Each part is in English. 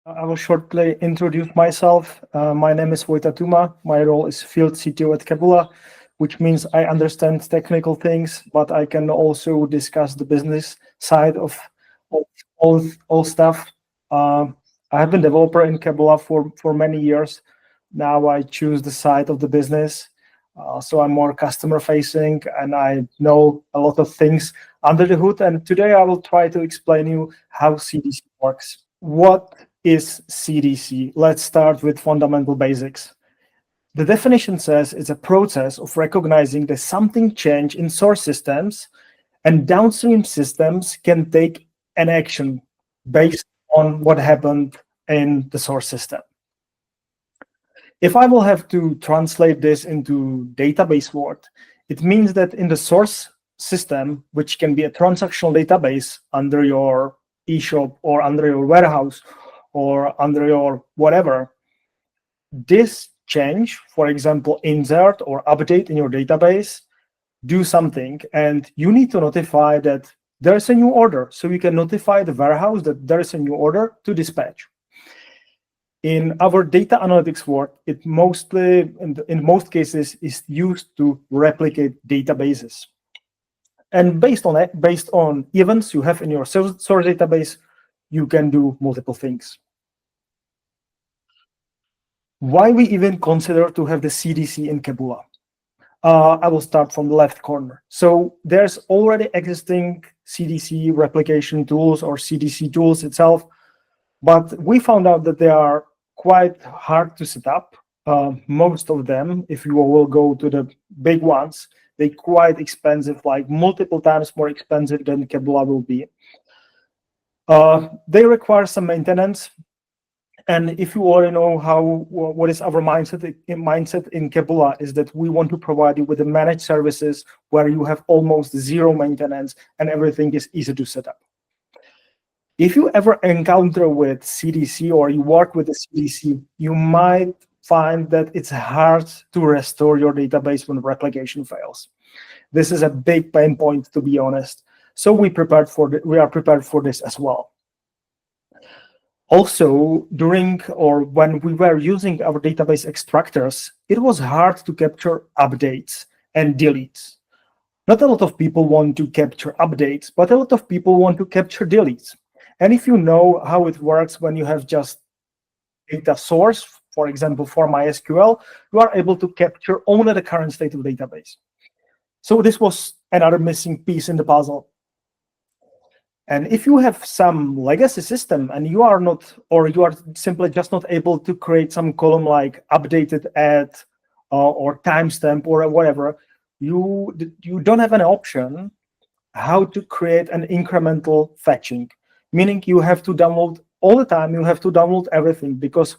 I will shortly introduce myself. My name is Vojta Tuma. My role is Field CTO at Keboola, which means I understand technical things, but I can also discuss the business side of all stuff. I have been developer in Keboola for many years. Now I choose the side of the business. So I'm more customer facing and I know a lot of things under the hood. And today I will try to explain you how CDC works. What is CDC? Let's start with fundamental basics. The definition says it's a process of recognizing that something changed in source systems and downstream systems can take an action based on what happened in the source system. If I will have to translate this into database word, it means that in the source system, which can be a transactional database under your eShop or under your warehouse or under your whatever, this change, for example, insert or update in your database, do something, and you need to notify that there's a new order. So you can notify the warehouse that there is a new order to dispatch. In our data analytics world, it mostly, in most cases, is used to replicate databases. And based on events you have in your source database, you can do multiple things. Why we even consider to have the CDC in Keboola? I will start from the left corner. So there's already existing CDC replication tools or CDC tools itself, but we found out that they are quite hard to set up. Most of them, if you will go to the big ones, they're quite expensive, like multiple times more expensive than Keboola will be. They require some maintenance. And if you already know what is our mindset in Keboola is that we want to provide you with the managed services where you have almost zero maintenance and everything is easy to set up. If you ever encounter with CDC or you work with the CDC, you might find that it's hard to restore your database when replication fails. This is a big pain point, to be honest. So we are prepared for this as well. Also, when we were using our database extractors, it was hard to capture updates and deletes. Not a lot of people want to capture updates, but a lot of people want to capture deletes. And if you know how it works when you have just data source, for example, for MySQL, you are able to capture only the current state of the database. So this was another missing piece in the puzzle. And if you have some legacy system and you are simply just not able to create some column like updated at or timestamp or whatever, you don't have an option how to create an incremental fetching, meaning you have to download all the time, you have to download everything because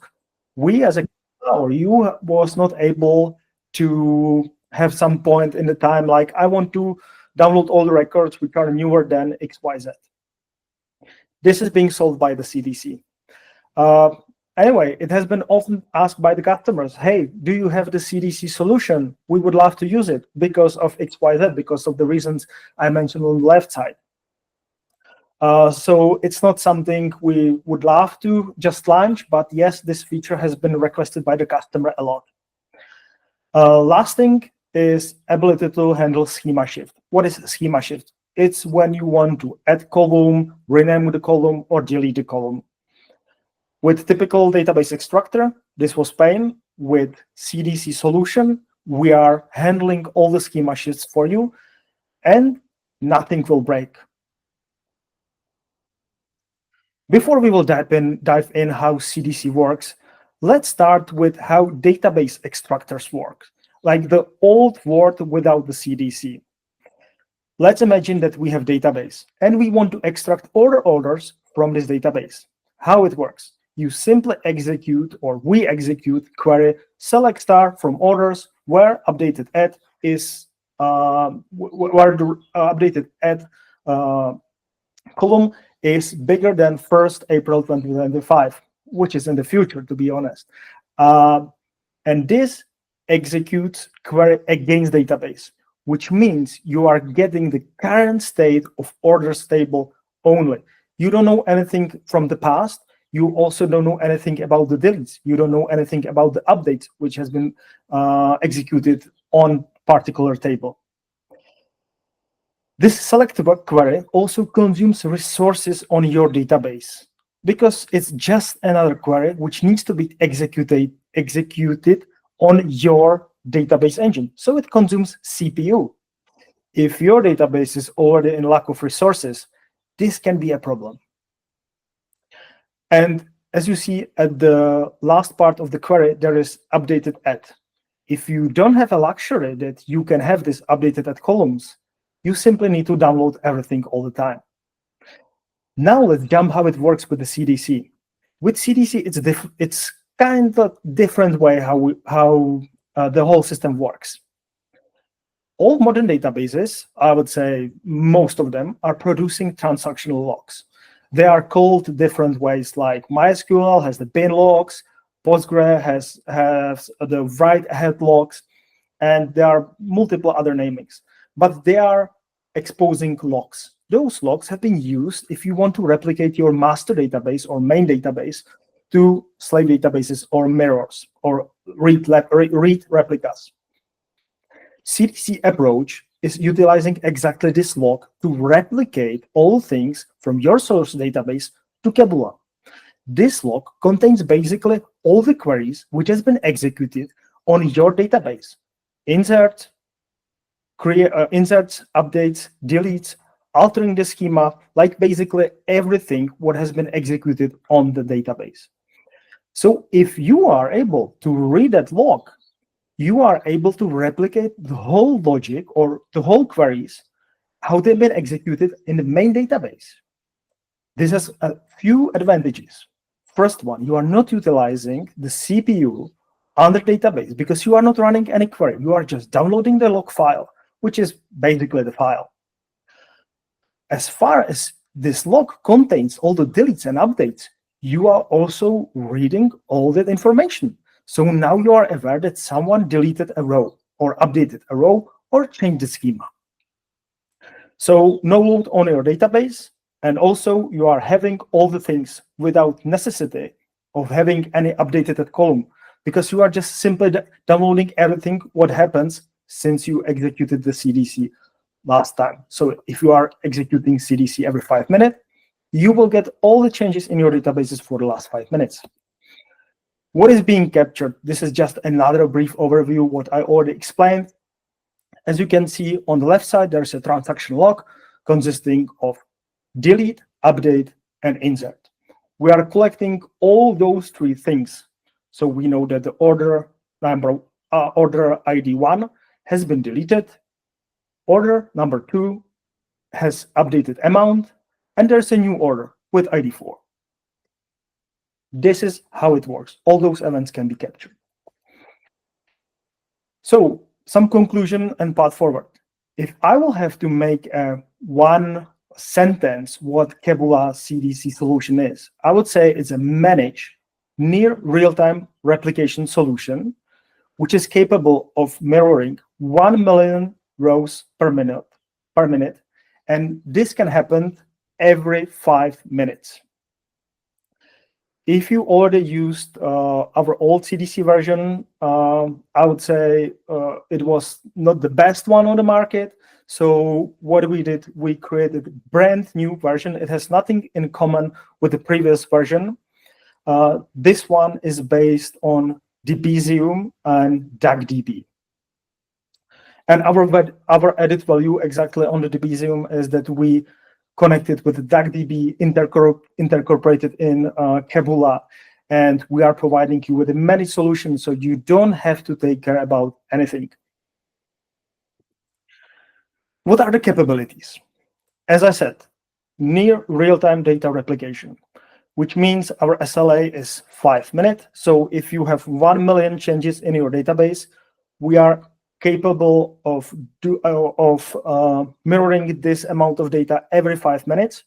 we as a or you was not able to have some point in the time like I want to download all the records which are newer than XYZ. This is being solved by the CDC. Anyway, it has been often asked by the customers, hey, do you have the CDC solution? We would love to use it because of XYZ, because of the reasons I mentioned on the left side. So it's not something we would love to just launch, but yes, this feature has been requested by the customer a lot. Last thing is ability to handle schema shift. What is schema shift? It's when you want to add column, rename the column, or delete the column. With typical database extractor, this was pain. With CDC solution, we are handling all the schema shifts for you, and nothing will break. Before we will dive in how CDC works, let's start with how database extractors work, like the old world without the CDC. Let's imagine that we have database and we want to extract orders from this database. How it works? You simply execute, or we execute query select star from orders where updated at is where the updated at column is bigger than 1st April 2025, which is in the future, to be honest. And this executes query against database, which means you are getting the current state of orders table only. You don't know anything from the past. You also don't know anything about the deletes. You don't know anything about the update which has been executed on particular table. This select query also consumes resources on your database because it's just another query which needs to be executed on your database engine. So it consumes CPU. If your database is already in lack of resources, this can be a problem. And as you see at the last part of the query, there is updated at. If you don't have a luxury that you can have this updated at columns, you simply need to download everything all the time. Now let's jump how it works with the CDC. With CDC, it's kind of different way how the whole system works. All modern databases, I would say most of them, are producing transactional logs. They are called different ways, like MySQL has the bin logs, Postgre has the write-ahead logs, and there are multiple other namings. But they are exposing logs. Those logs have been used if you want to replicate your master database or main database to slave databases or mirrors or read replicas. CDC approach is utilizing exactly this log to replicate all things from your source database to Keboola. This log contains basically all the queries which has been executed on your database. Inserts, updates, deletes, altering the schema, like basically everything what has been executed on the database. So if you are able to read that log, you are able to replicate the whole logic or the whole queries, how they've been executed in the main database. This has a few advantages. First one, you are not utilizing the CPU on the database because you are not running any query. You are just downloading the log file, which is basically the file. As far as this log contains all the deletes and updates, you are also reading all that information. So now you are aware that someone deleted a row or updated a row or changed the schema. So no load on your database, and also you are having all the things without necessity of having any updated column, because you are just simply downloading everything what happens since you executed the CDC last time. So if you are executing CDC every 5 minutes, you will get all the changes in your databases for the last 5 minutes. What is being captured? This is just another brief overview what I already explained. As you can see on the left side, there's a transaction log consisting of delete, update, and insert. We are collecting all those three things. So we know that the order ID 1 has been deleted, order number 2 has updated amount, and there's a new order with ID 4. This is how it works. All those events can be captured. So some conclusion and path forward. If I will have to make a one sentence what Keboola CDC solution is, I would say it's a managed near real-time replication solution, which is capable of mirroring 1 million rows per minute, and this can happen every 5 minutes. If you already used our old CDC version, I would say it was not the best one on the market. So what we did, we created a brand new version. It has nothing in common with the previous version. This one is based on DBzium and DuckDB. And our added value exactly on the DBzium is that we connected with the DuckDB, incorporated in Keboola, and we are providing you with a managed solution so you don't have to take care about anything. What are the capabilities? As I said, near real-time data replication, which means our SLA is 5 minutes. So if you have 1 million changes in your database, we are capable of mirroring this amount of data every 5 minutes.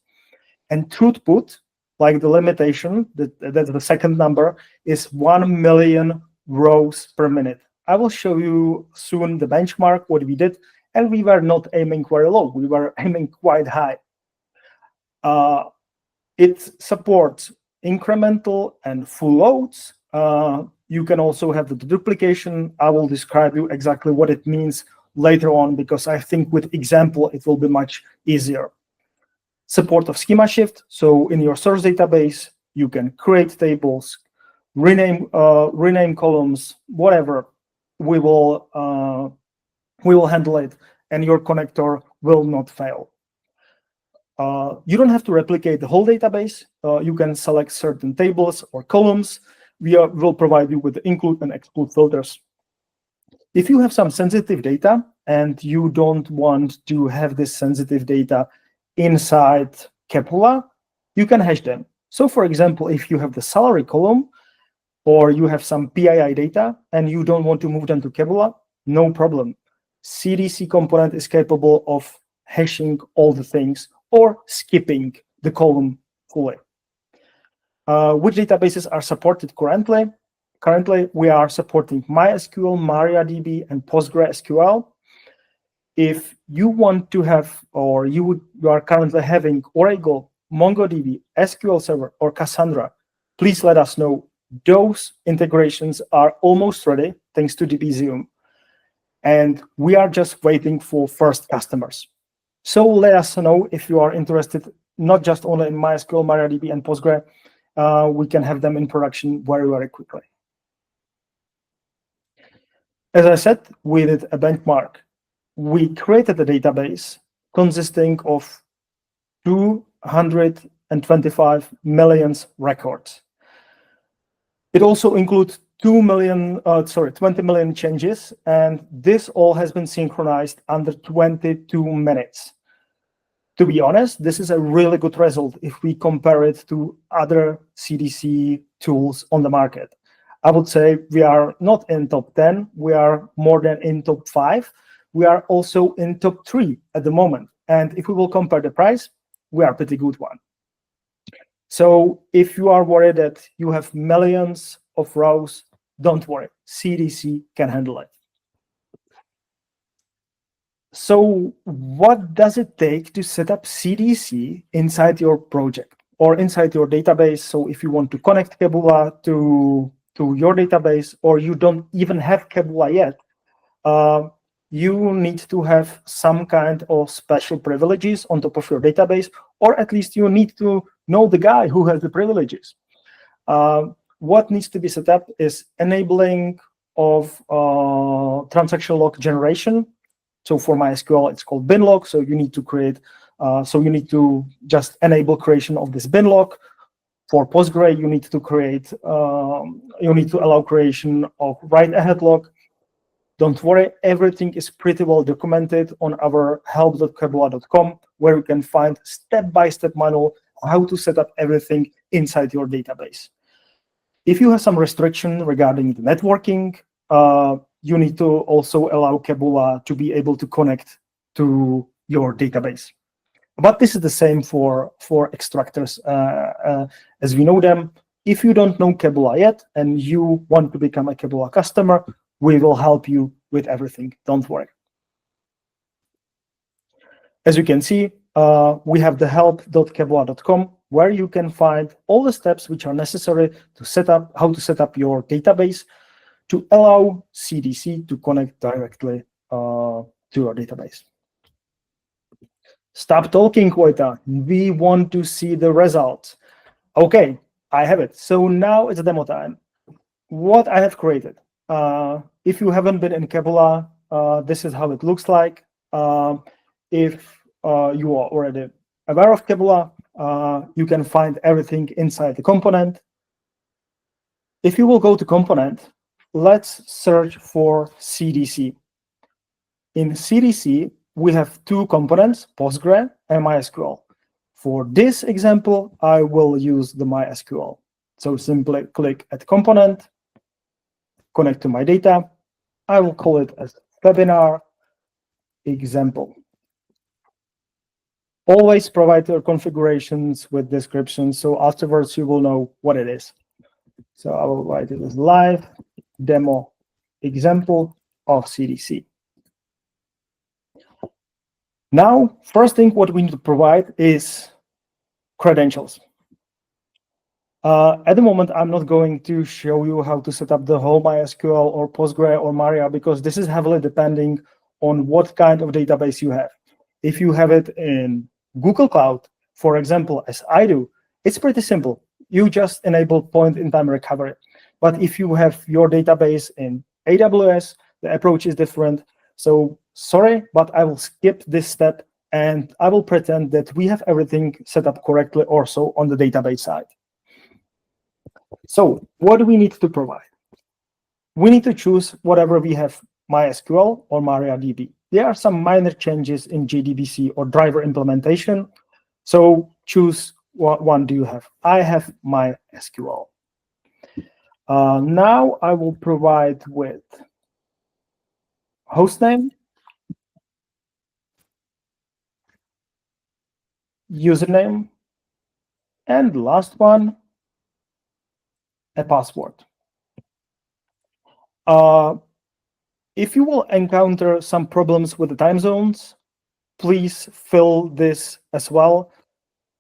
And throughput, like the limitation, that's the second number, is 1 million rows per minute. I will show you soon the benchmark, what we did, and we were not aiming very low. We were aiming quite high. It supports incremental and full loads. You can also have the duplication. I will describe you exactly what it means later on, because I think with example, it will be much easier. Support of schema shift. So in your source database, you can create tables, rename columns, whatever. We will handle it, and your connector will not fail. You don't have to replicate the whole database. You can select certain tables or columns. We will provide you with the include and exclude filters. If you have some sensitive data and you don't want to have this sensitive data inside Keboola, you can hash them. So for example, if you have the salary column or you have some PII data and you don't want to move them to Keboola, no problem. CDC component is capable of hashing all the things or skipping the column fully. Which databases are supported currently? Currently, we are supporting MySQL, MariaDB, and PostgreSQL. If you want to have, or you are currently having Oracle, MongoDB, SQL Server, or Cassandra, please let us know. Those integrations are almost ready, thanks to DBZoom. And we are just waiting for first customers. So let us know if you are interested, not just only in MySQL, MariaDB, and Postgre. We can have them in production very, very quickly. As I said, we did a benchmark. We created a database consisting of 225 million records. It also includes 20 million changes, and this all has been synchronized under 22 minutes. To be honest, this is a really good result if we compare it to other CDC tools on the market. I would say we are not in top 10, we are more than in top 5. We are also in top 3 at the moment. And if we will compare the price, we are a pretty good one. So if you are worried that you have millions of rows, don't worry, CDC can handle it. So what does it take to set up CDC inside your project or inside your database? So if you want to connect Keboola to your database, or you don't even have Keboola yet, you need to have some kind of special privileges on top of your database, or at least you need to know the guy who has the privileges. What needs to be set up is enabling of transaction log generation. So for MySQL, it's called bin log. So you need to create, so you need to just enable creation of this bin log. For Postgre, you need to create, you need to allow creation of write ahead log. Don't worry, everything is pretty well documented on our help.keboola.com, where you can find step-by-step manual how to set up everything inside your database. If you have some restriction regarding the networking, you need to also allow Keboola to be able to connect to your database. But this is the same for extractors as we know them. If you don't know Keboola yet and you want to become a Keboola customer, we will help you with everything. Don't worry. As you can see, we have the help.keboola.com, where you can find all the steps which are necessary to set up, how to set up your database to allow CDC to connect directly to your database. Stop talking, Wojta. We want to see the results. Okay, I have it. So now it's demo time. What I have created. If you haven't been in Keboola, this is how it looks like. If you are already aware of Keboola, you can find everything inside the component. If you will go to component, let's search for CDC. In CDC, we have two components, Postgre and MySQL. For this example, I will use the MySQL. So simply click at component, connect to my data. I will call it as webinar example. Always provide your configurations with descriptions, so afterwards you will know what it is. So I will write it as live demo example of CDC. Now, first thing what we need to provide is credentials. At the moment, I'm not going to show you how to set up the whole MySQL or Postgre or Maria, because this is heavily depending on what kind of database you have. If you have it in Google Cloud, for example, as I do, it's pretty simple. You just enable point-in-time recovery. But if you have your database in AWS, the approach is different. So sorry, but I will skip this step and I will pretend that we have everything set up correctly also on the database side. So what do we need to provide? We need to choose whatever we have, MySQL or MariaDB. There are some minor changes in JDBC or driver implementation. So choose what one do you have. I have MySQL. Now I will provide with hostname, username, and last one, a password. If you will encounter some problems with the time zones, please fill this as well.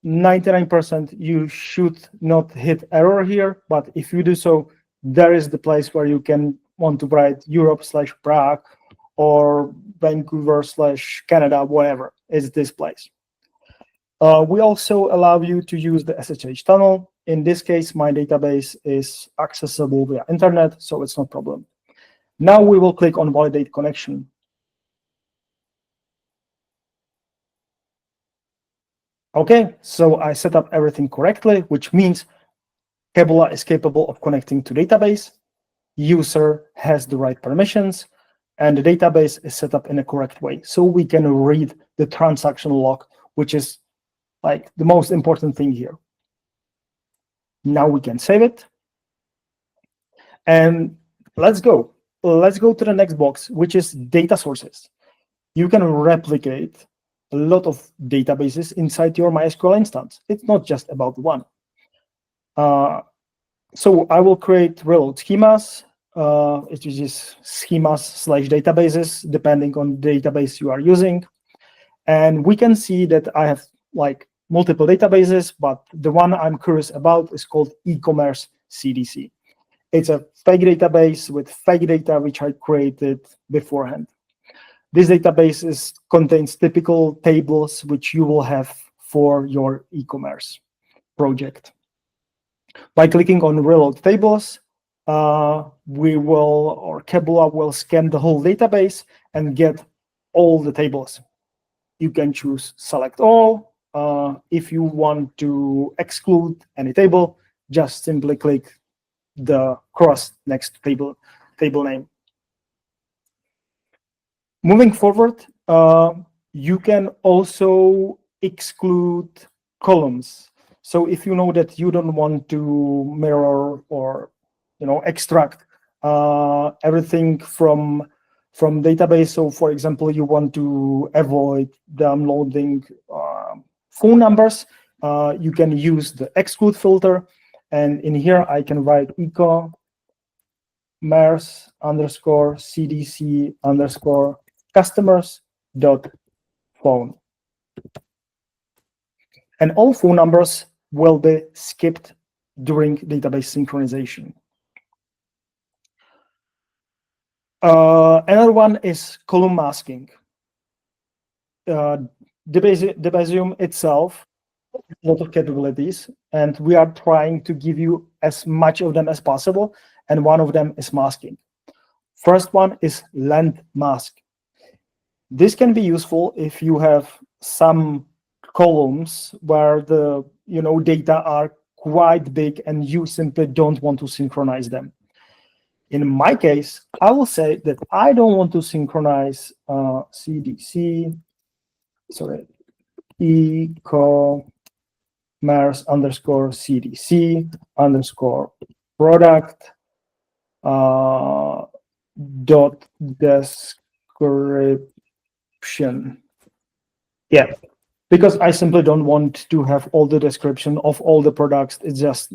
99% you should not hit error here, but if you do so, there is the place where you can want to write Europe/Prague or Vancouver/Canada, whatever is this place. We also allow you to use the SSH tunnel. In this case, my database is accessible via internet, so it's no problem. Now we will click on validate connection. Okay, so I set up everything correctly, which means Keboola is capable of connecting to database, user has the right permissions, and the database is set up in a correct way. So we can read the transaction log, which is like the most important thing here. Now we can save it. And let's go. Let's go to the next box, which is data sources. You can replicate a lot of databases inside your MySQL instance. It's not just about one. So I will create reload schemas. It is schemas/databases, depending on the database you are using. And we can see that I have like multiple databases, but the one I'm curious about is called e-commerce CDC. It's a fake database with fake data, which I created beforehand. This database contains typical tables which you will have for your e-commerce project. By clicking on reload tables, Keboola will scan the whole database and get all the tables. You can choose select all. If you want to exclude any table, just simply click the cross next to table name. Moving forward, you can also exclude columns. So if you know that you don't want to mirror or extract everything from database. So for example, you want to avoid downloading phone numbers, you can use the exclude filter. And in here, I can write ecommerce_cdc_customers.phone. And all phone numbers will be skipped during database synchronization. Another one is column masking. Debezium itself has a lot of capabilities, and we are trying to give you as much of them as possible, and one of them is masking. First one is length mask. This can be useful if you have some columns where the data are quite big and you simply don't want to synchronize them. In my case, I will say that I don't want to synchronize CDC, sorry, ecommerce_cdc_product dot description. Yeah, because I simply don't want to have all the description of all the products. It's just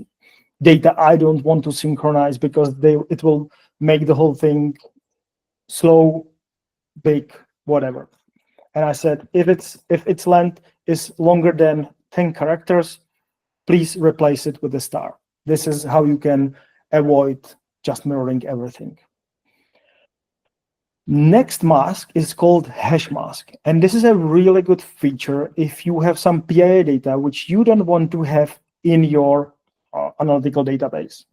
data I don't want to synchronize because it will make the whole thing slow, big, whatever. And I said, if its length is longer than 10 characters, please replace it with a star. This is how you can avoid just mirroring everything. Next mask is called hash mask. And this is a really good feature if you have some PIA data which you don't want to have in your analytical database.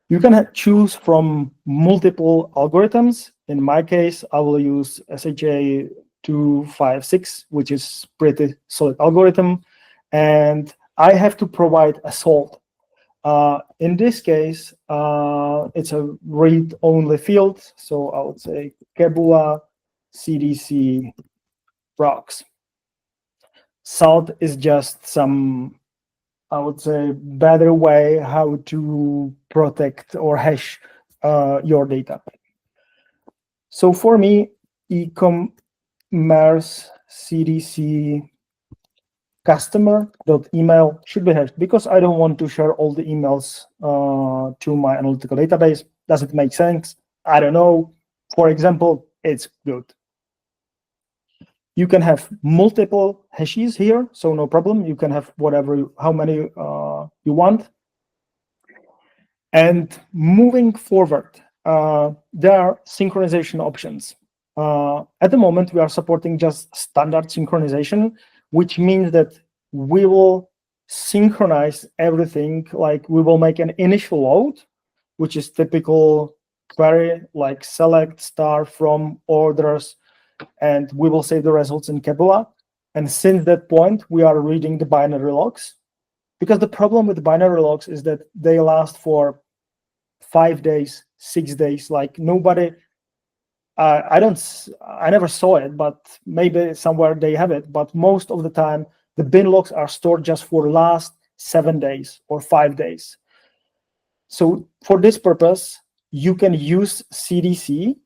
You can choose from multiple algorithms. In my case, I will use SHA-256, which is pretty solid algorithm. And I have to provide a salt. In this case, it's a read-only field. So I would say Keboola CDC rocks. Salt is just some, I would say, better way how to protect or hash your data. So for me, e-commerce CDC customer.email should be hashed because I don't want to share all the emails to my analytical database. Does it make sense? I don't know. For example, it's good. You can have multiple hashes here, so no problem. You can have whatever, how many you want. And moving forward, there are synchronization options. At the moment, we are supporting just standard synchronization, which means that we will synchronize everything. Like we will make an initial load, which is typical query, like select star from orders, and we will save the results in Keboola. And since that point, we are reading the binary logs, because the problem with binary logs is that they last for 5 days, 6 days. Like nobody, I never saw it, but maybe somewhere they have it. But most of the time, the bin logs are stored just for last 7 days or 5 days. So for this purpose, you can use CDC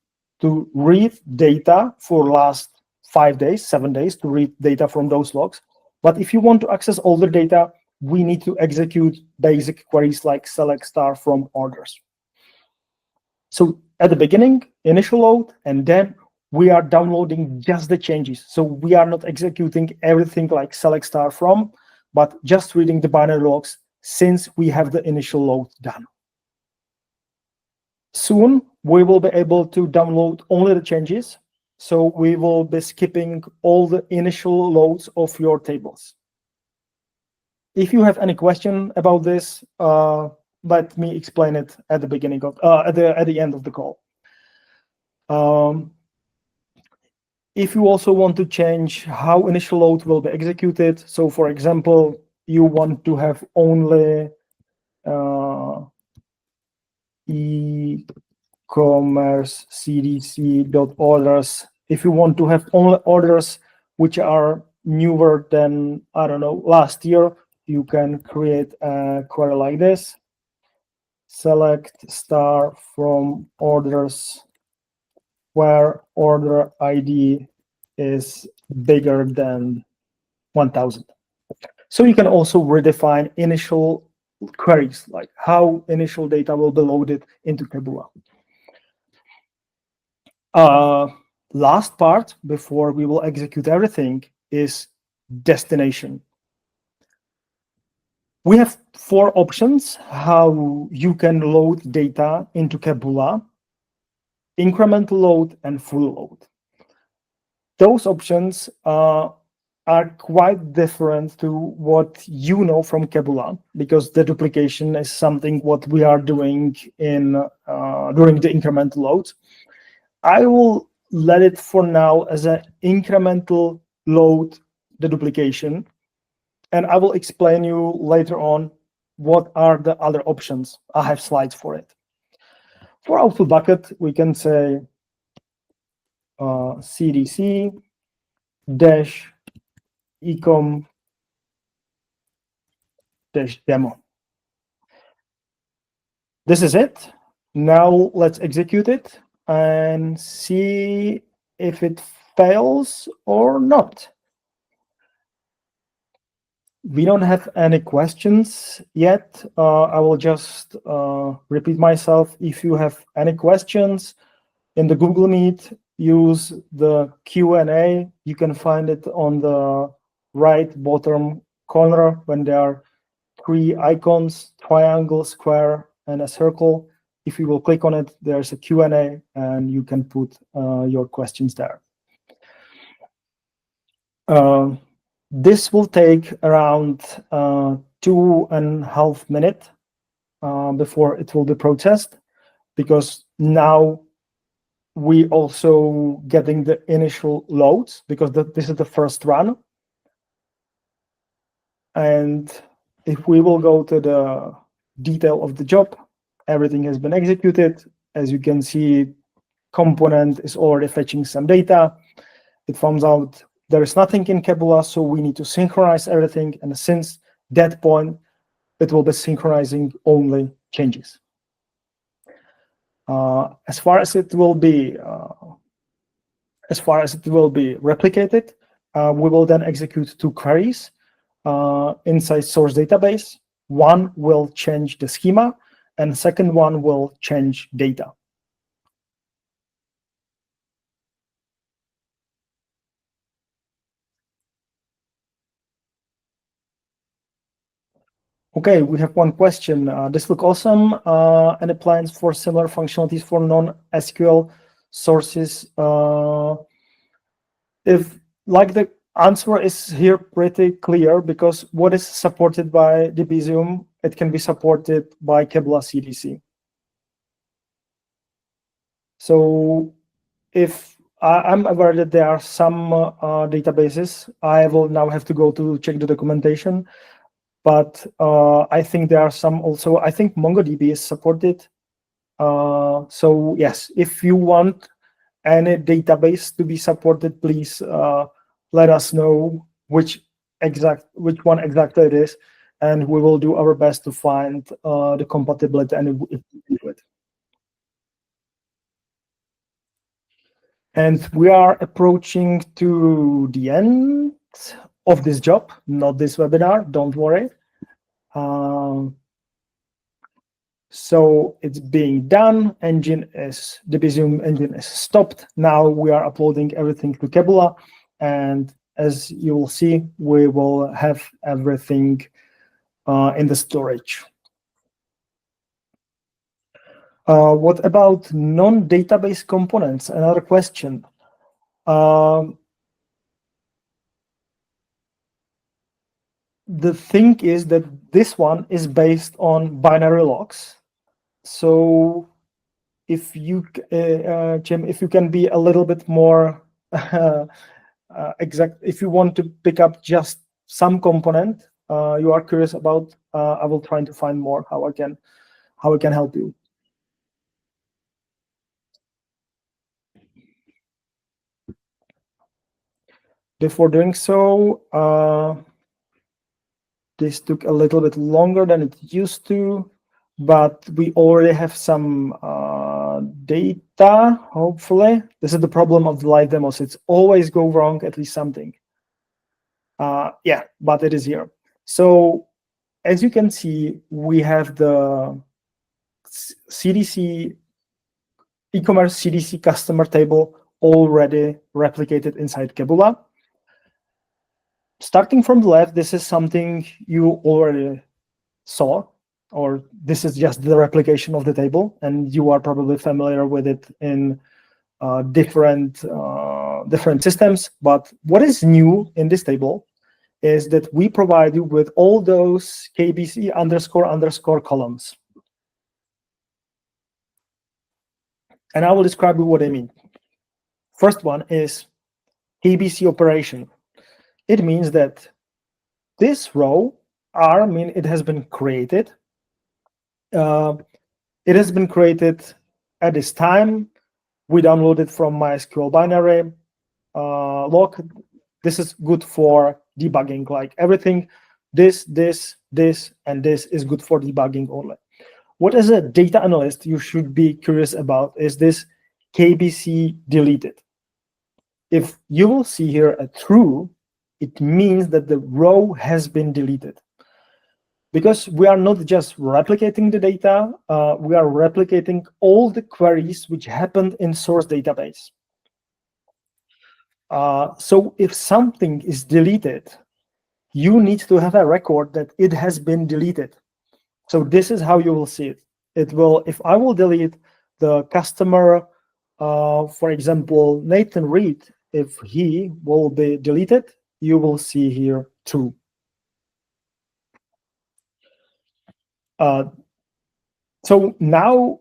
to read data for last 5 days, 7 days, to read data from those logs. But if you want to access all the data, we need to execute basic queries like select star from orders. So at the beginning, initial load, and then we are downloading just the changes. So we are not executing everything like select star from, but just reading the binary logs since we have the initial load done. Soon, we will be able to download only the changes. So we will be skipping all the initial loads of your tables. If you have any question about this, let me explain it at the beginning of at the end of the call. If you also want to change how initial load will be executed, so for example, you want to have only e-commerce cdc.orders. If you want to have only orders which are newer than, I don't know, last year, you can create a query like this. Select star from orders where order ID is bigger than 1000. So you can also redefine initial queries, like how initial data will be loaded into Keboola. Last part before we will execute everything is destination. We have 4 options how you can load data into Keboola: incremental load and full load. Those options are quite different to what you know from Keboola, because the duplication is something what we are doing in during the incremental load. I will let it for now as an incremental load, the duplication, and I will explain you later on what are the other options. I have slides for it. For output bucket, we can say CDC dash ecom dash demo. This is it. Now let's execute it and see if it fails or not. We don't have any questions yet. I will just repeat myself. If you have any questions in the Google Meet, use the Q&A. You can find it on the right bottom corner when there are three icons: triangle, square, and a circle. If you will click on it, there's a Q&A, and you can put your questions there. This will take around 2.5 minutes before it will be processed, because now we also getting the initial loads, because this is the first run. And if we will go to the detail of the job, everything has been executed. As you can see, component is already fetching some data. It finds out there is nothing in Keboola, so we need to synchronize everything. And since that point, it will be synchronizing only changes. As far as it will be replicated, we will then execute two queries inside source database. One will change the schema, and the second one will change data. Okay, we have one question. This looks awesome. Any plans for similar functionalities for non-SQL sources? If like the answer is here pretty clear, because what is supported by Debezium, it can be supported by Keboola CDC. So if I'm aware that there are some databases, I will now have to go to check the documentation. But I think there are some also, I think MongoDB is supported. So yes, if you want any database to be supported, please let us know which one exactly it is, and we will do our best to find the compatibility and if we do it. And we are approaching to the end of this job, not this webinar, don't worry. So it's being done. The Debezium engine is stopped. Now we are uploading everything to Keboola, and as you will see, we will have everything in the storage. What about non-database components? Another question. The thing is that this one is based on binary logs. So if you, Jim, if you can be a little bit more exact, if you want to pick up just some component you are curious about, I will try to find more how I can help you. Before doing so, this took a little bit longer than it used to, but we already have some data, hopefully. This is the problem of the live demos. It's always go wrong, at least something. Yeah, but it is here. So as you can see, we have the CDC, e-commerce CDC customer table already replicated inside Keboola. Starting from the left, this is something you already saw, or this is just the replication of the table, and you are probably familiar with it in different systems. But what is new in this table is that we provide you with all those KBC __ columns. And I will describe you what I mean. First one is KBC operation. It means that this row R, it has been created. It has been created at this time. We downloaded from MySQL binary log. This is good for debugging, like everything. This, and this is good for debugging only. What as a data analyst you should be curious about is this KBC deleted. If you will see here a true, it means that the row has been deleted. Because we are not just replicating the data, we are replicating all the queries which happened in source database. So if something is deleted, you need to have a record that it has been deleted. So this is how you will see it. It will, if I will delete the customer, for example, Nathan Reed, if he will be deleted, you will see here true. So now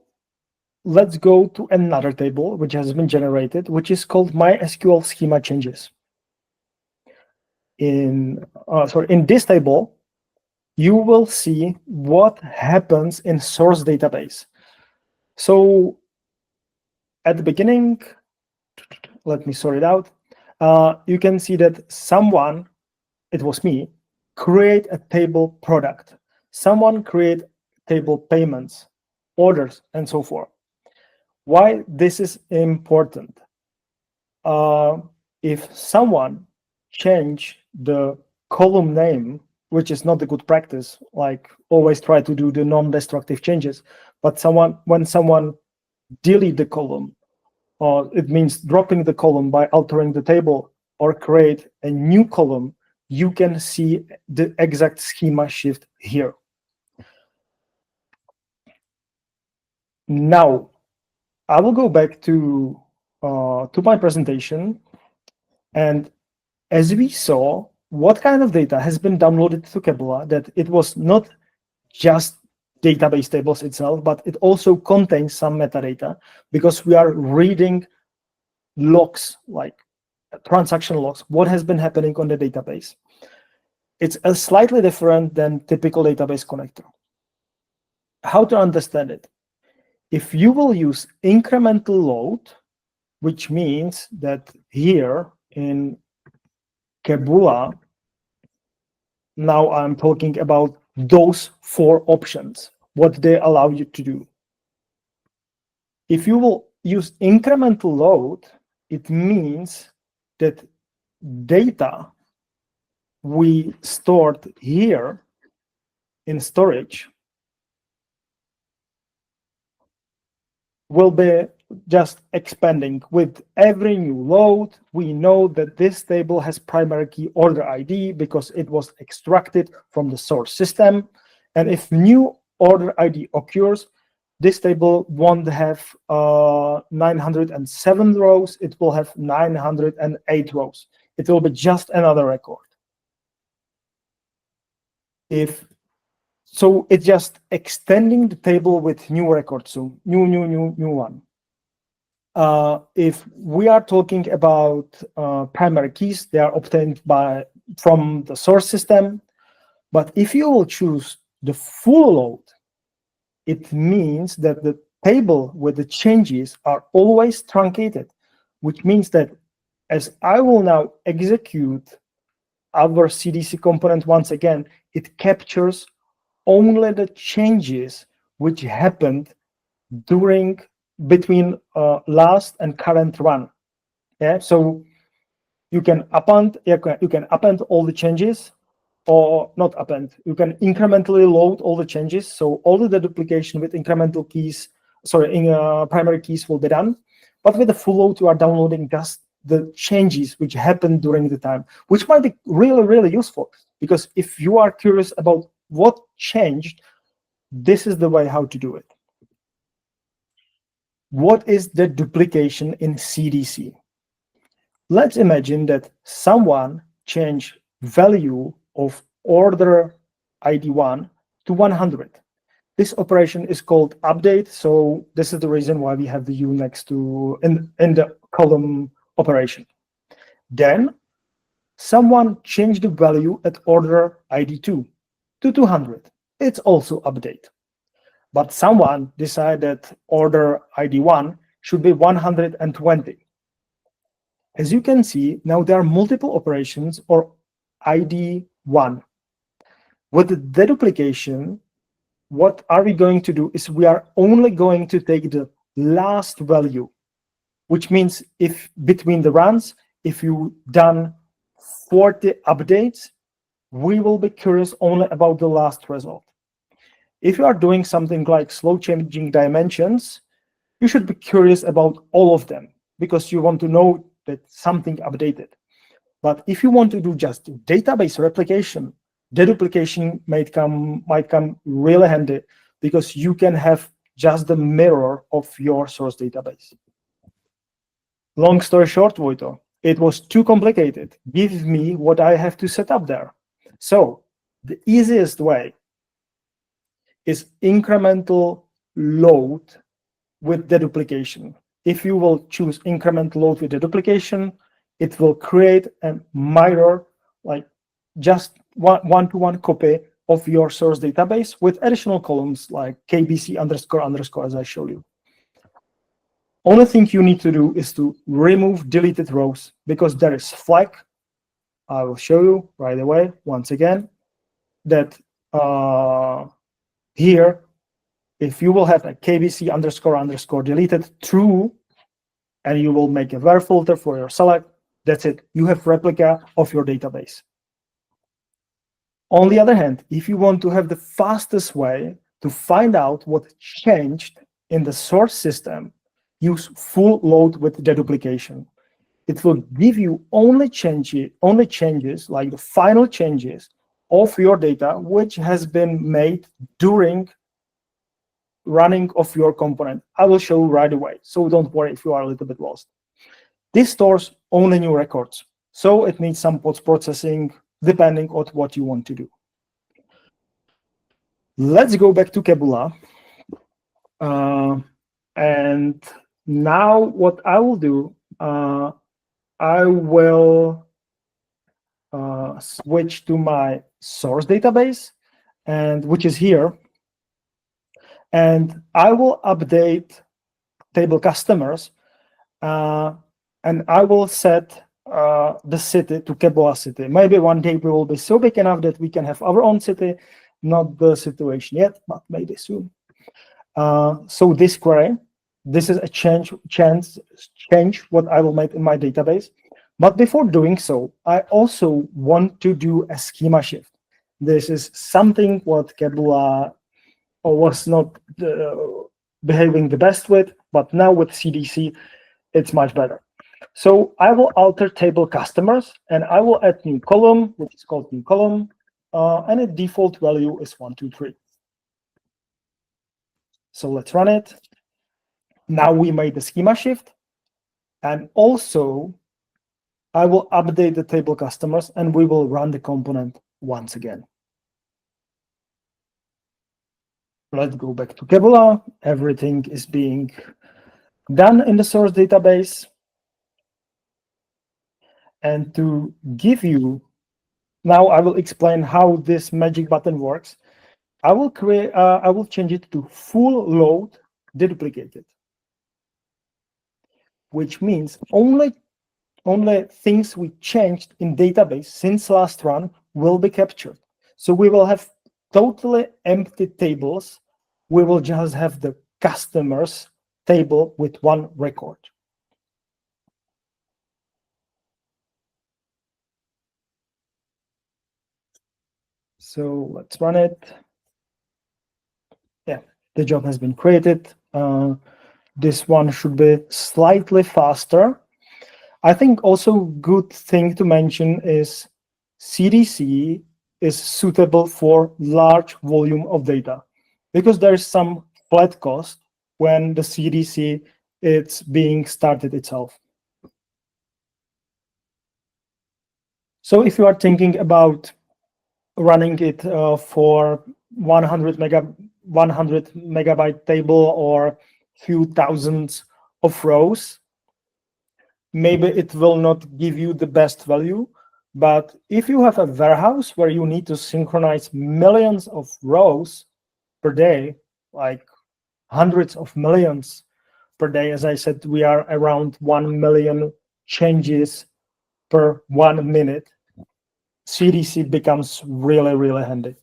let's go to another table which has been generated, which is called MySQL schema changes. In this table, you will see what happens in source database. So at the beginning, let me sort it out. You can see that someone, it was me, create a table product. Someone create table payments, orders, and so forth. Why this is important? If someone change the column name, which is not a good practice, like always try to do the non-destructive changes, but when someone delete the column, or it means dropping the column by altering the table, or create a new column, you can see the exact schema shift here. Now, I will go back to my presentation, and as we saw, what kind of data has been downloaded to Keboola, that it was not just database tables itself, but it also contains some metadata, because we are reading logs, like transaction logs, what has been happening on the database. It's a slightly different than typical database connector. How to understand it? If you will use incremental load, which means that here in Keboola, now I'm talking about those 4 options, what they allow you to do. If you will use incremental load, it means that data we stored here in storage will be just expanding with every new load. We know that this table has primary key order ID because it was extracted from the source system. And if new order ID occurs, this table won't have 907 rows, it will have 908 rows. It will be just another record. So it's just extending the table with new records, so new one. If we are talking about primary keys, they are obtained from the source system. But if you will choose the full load, it means that the table with the changes are always truncated, which means that as I will now execute our CDC component once again, it captures only the changes which happened between last and current run. Yeah, so you can append all the changes, or not append. You can incrementally load all the changes. So all the deduplication with incremental keys, primary keys will be done. But with the full load, you are downloading just the changes which happened during the time, which might be really, really useful. Because if you are curious about what changed, this is the way how to do it. What is the duplication in CDC? Let's imagine that someone changed value of order ID 1 to 100. This operation is called update, so this is the reason why we have the U next to in the column operation. Then someone changed the value at order ID 2 to 200. It's also update. But someone decided order ID 1 should be 120. As you can see, now there are multiple operations or ID 1. With the deduplication, what are we going to do is we are only going to take the last value, which means if between the runs, if you done 40 updates, we will be curious only about the last result. If you are doing something like slow changing dimensions, you should be curious about all of them because you want to know that something updated. But if you want to do just database replication, deduplication might come really handy, because you can have just the mirror of your source database. Long story short, Vojto, it was too complicated. Give me what I have to set up there. So the easiest way is incremental load with deduplication. If you will choose incremental load with deduplication, it will create a mirror, like just one-to-one copy of your source database with additional columns like KBC __ as I showed you. Only thing you need to do is to remove deleted rows, because there is flag. I will show you right away once again that here, if you will have a KBC __ deleted true, and you will make a var filter for your select, that's it. You have replica of your database. On the other hand, if you want to have the fastest way to find out what changed in the source system, use full load with deduplication. It will give you only changes, like the final changes of your data, which has been made during running of your component. I will show you right away, so don't worry if you are a little bit lost. This stores only new records, so it needs some post-processing depending on what you want to do. Let's go back to Keboola. And now what I will do, I will switch to my source database, and which is here. And I will update table customers, and I will set the city to Keboola city. Maybe one day we will be so big enough that we can have our own city. Not the situation yet, but maybe soon. So this query, this is a change what I will make in my database. But before doing so, I also want to do a schema shift. This is something what Keboola was not behaving the best with, but now with CDC, it's much better. So I will alter table customers, and I will add new column, which is called new column, and its default value is 1, 2, 3. So let's run it. Now we made the schema shift, and also I will update the table customers, and we will run the component once again. Let's go back to Keboola. Everything is being done in the source database. And to give you, now I will explain how this magic button works. I will change it to full load deduplicated, which means only things we changed in database since last run will be captured. So we will have totally empty tables. We will just have the customers table with one record. So let's run it. Yeah, the job has been created. This one should be slightly faster. I think also good thing to mention is CDC is suitable for large volume of data, because there is some flat cost when the CDC it's being started itself. So if you are thinking about running it for 100 megabyte table or few thousands of rows, maybe it will not give you the best value. But if you have a warehouse where you need to synchronize millions of rows per day, like hundreds of millions per day, as I said, we are around 1 million changes per 1 minute, CDC becomes really, really handy.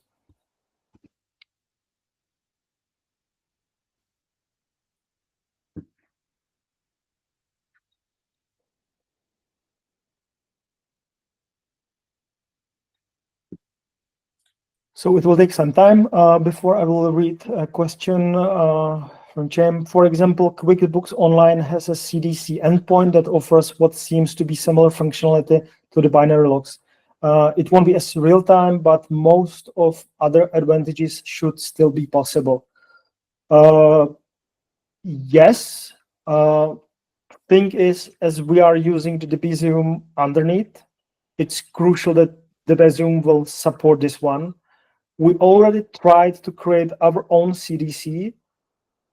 So it will take some time before I will read a question from Chem. For example, QuickBooks Online has a CDC endpoint that offers what seems to be similar functionality to the binary logs. It won't be as real time, but most of other advantages should still be possible. Yes, thing is, as we are using the Debezium underneath, it's crucial that the Debezium will support this one. We already tried to create our own CDC,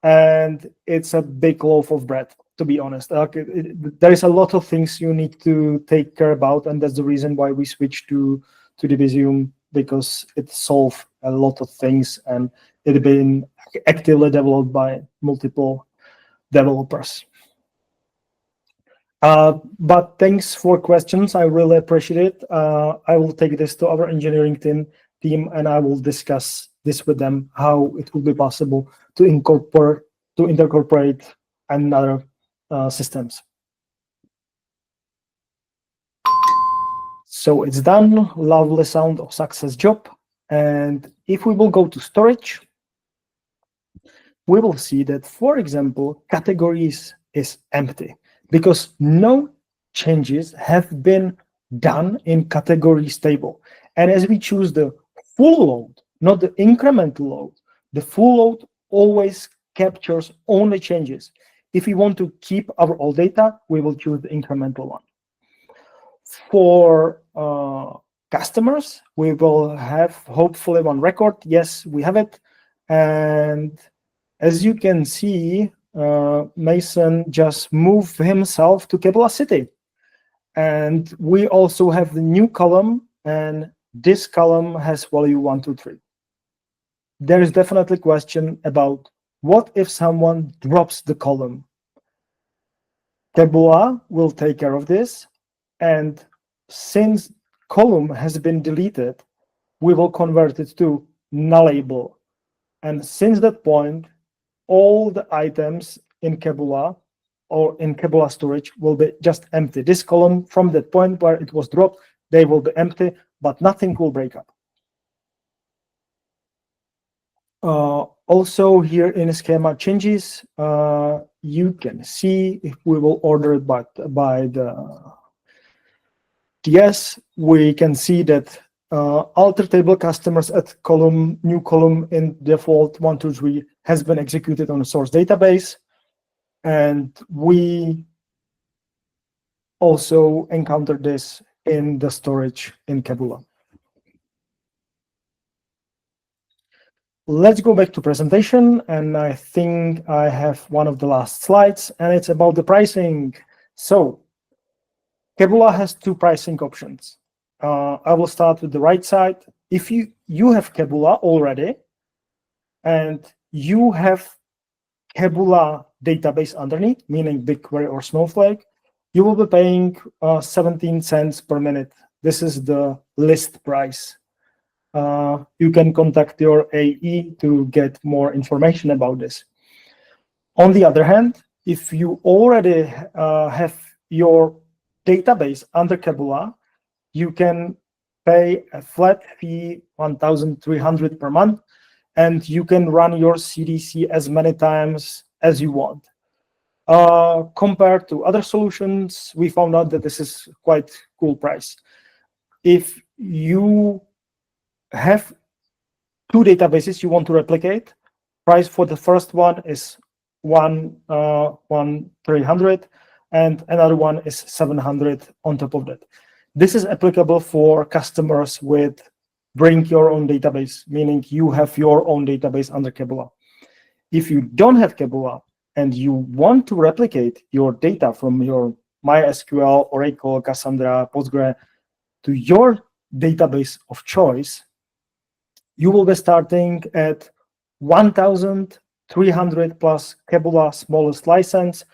and it's a big loaf of bread, to be honest. There is a lot of things you need to take care about, and that's the reason why we switched to Debezium, because it solves a lot of things, and it has been actively developed by multiple developers. But thanks for questions. I really appreciate it. I will take this to our engineering team, and I will discuss this with them, how it will be possible to incorporate another systems. So it's done. Lovely sound of success job. And if we will go to storage, we will see that, for example, categories is empty because no changes have been done in categories table. And as we choose the full load, not the incremental load, the full load always captures only changes. If we want to keep our old data, we will choose the incremental one. For customers, we will have hopefully one record. Yes, we have it. And as you can see, Mason just moved himself to Keboola City. And we also have the new column, and this column has value 1, 2, 3. There is definitely a question about what if someone drops the column. Keboola will take care of this. And since column has been deleted, we will convert it to nullable. And since that point, all the items in Keboola or in Keboola storage will be just empty. This column, from that point where it was dropped, they will be empty, but nothing will break up. Also here in Schema changes, you can see if we will order it by the TS, we can see that alter table customers at column, new column in default 1, 2, 3 has been executed on the source database. And we also encountered this in the storage in Keboola. Let's go back to presentation, and I think I have one of the last slides, and it's about the pricing. So Keboola has 2 pricing options. I will start with the right side. If you have Keboola already, and you have Keboola database underneath, meaning BigQuery or Snowflake, you will be paying 17 cents per minute. This is the list price. You can contact your AE to get more information about this. On the other hand, if you already have your database under Keboola, you can pay a flat fee, 1,300 per month, and you can run your CDC as many times as you want. Compared to other solutions, we found out that this is quite cool price. If you have 2 databases you want to replicate, price for the first one is 1,300, and another one is 700 on top of that. This is applicable for customers with bring your own database, meaning you have your own database under Keboola. If you don't have Keboola and you want to replicate your data from your MySQL, Oracle, Cassandra, Postgre to your database of choice, you will be starting at 1,300 plus Keboola smallest license,